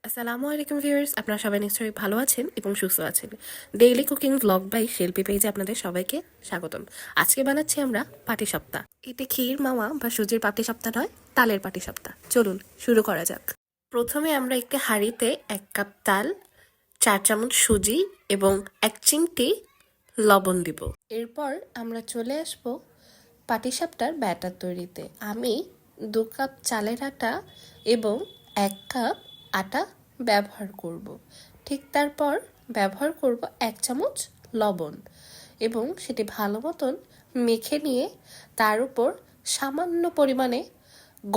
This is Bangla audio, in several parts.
আসসালামু আলাইকুম ভিউয়ার্স, আপনারা সবাই নিশ্চয়ই ভালো আছেন এবং সুস্থ আছেন। ডেইলি কুকিং ব্লগ বাই শিল্পী পেজে আপনাদের সবাইকে স্বাগতম। আজকে বানাচ্ছি আমরা পাটিসাপটা। এটি ক্ষীর মাওয়া বা সুজির পাটিসাপটা নয়, তালের পাটিসাপটা। চলুন শুরু করা যাক। প্রথমে আমরা একটি হাঁড়িতে 1 কাপ তাল, 4 চামচ সুজি এবং 1 চিমটি লবণ দিব। এরপর আমরা চলে আসব পাটিসাপটার ব্যাটার তৈরিতে। আমি 2 কাপ চালের আটা এবং 1 কাপ আটা ব্যবহার করব। ঠিক তারপর ব্যবহার করব 1 চামচ লবণ এবং সেটি ভালো মতন মেখে নিয়ে তার উপর সামান্য পরিমাণে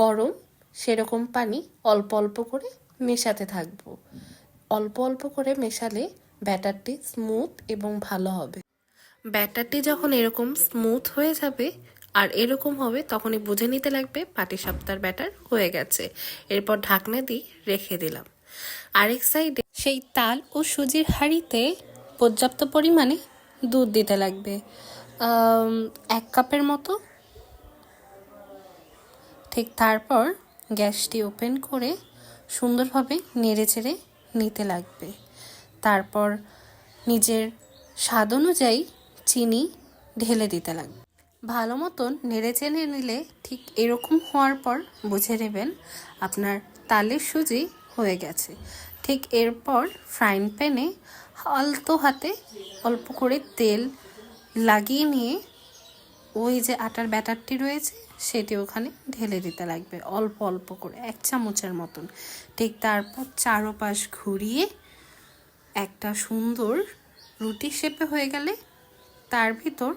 গরম সেরকম পানি অল্প অল্প করে মেশাতে থাকবো। অল্প অল্প করে মেশালে ব্যাটারটি স্মুথ এবং ভালো হবে। ব্যাটারটি যখন এরকম স্মুথ হয়ে যাবে আর এরকম হবে, তখনই বুঝে নিতে লাগবে পাটিসাপটার ব্যাটার হয়ে গেছে। এরপর ঢাকনা দিয়ে রেখে দিলাম। আরেক সাইডে সেই তাল ও সুজির হাঁড়িতে পর্যাপ্ত পরিমাণে দুধ দিতে লাগবে, 1 কাপের মতো। ঠিক তারপর গ্যাসটি ওপেন করে সুন্দরভাবে নেড়ে চেড়ে নিতে লাগবে। তারপর নিজের স্বাদ অনুযায়ী চিনি ঢেলে দিতে লাগবে। ভালো মতন নেড়ে চেড়ে নিলে ঠিক এরকম হওয়ার পর বুঝে নেবেন আপনার তালের সুজি হয়ে গেছে। ঠিক এরপর ফ্রাইং প্যানে আলতো হাতে অল্প করে তেল লাগিয়ে নিয়ে ওই যে আটার ব্যাটারটি রয়েছে সেটি ওখানে ঢেলে দিতে লাগবে অল্প অল্প করে, 1 চামচের মতন। ঠিক তারপর চারপাশ ঘুরিয়ে একটা সুন্দর রুটি শেপে হয়ে গেলে তার ভিতর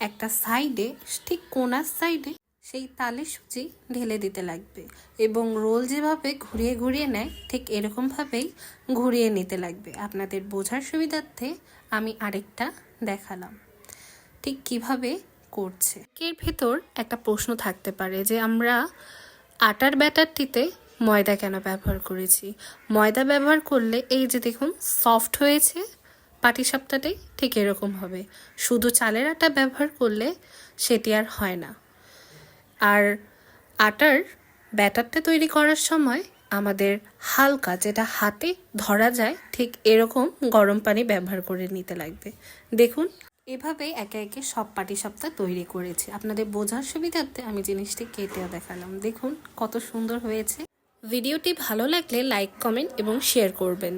একটা সাইডে, ঠিক কোনার সাইডে, সেই তালের সুজি ঢেলে দিতে লাগবে এবং রোল যেভাবে ঘুরিয়ে ঘুরিয়ে নেয় ঠিক এরকমভাবেই ঘুরিয়ে নিতে লাগবে। আপনাদের বোঝার সুবিধার্থে আমি আরেকটা দেখালাম ঠিক কিভাবে করছে। এর ভেতর একটা প্রশ্ন থাকতে পারে যে আমরা আটার ব্যাটারটিতে ময়দা কেন ব্যবহার করেছি। ময়দা ব্যবহার করলে এই যে দেখুন সফট হয়েছে পাটিসাপটাটাই ঠিক এরকম হবে। শুধু চালের আটা ব্যবহার করলে সেটি আর হয় না। আর আটার ব্যাটারটা তৈরি করার সময় আমাদের হালকা, যেটা হাতে ধরা যায়, ঠিক এরকম গরম পানি ব্যবহার করে নিতে লাগবে। দেখুন এভাবে একে একে সব পাটিসাপটা তৈরি করেছি। আপনাদের বোঝার সুবিধার্থে আমি জিনিসটি কেটেও দেখালাম। দেখুন কত সুন্দর হয়েছে। ভিডিওটি ভালো লাগলে লাইক, কমেন্ট এবং শেয়ার করবেন।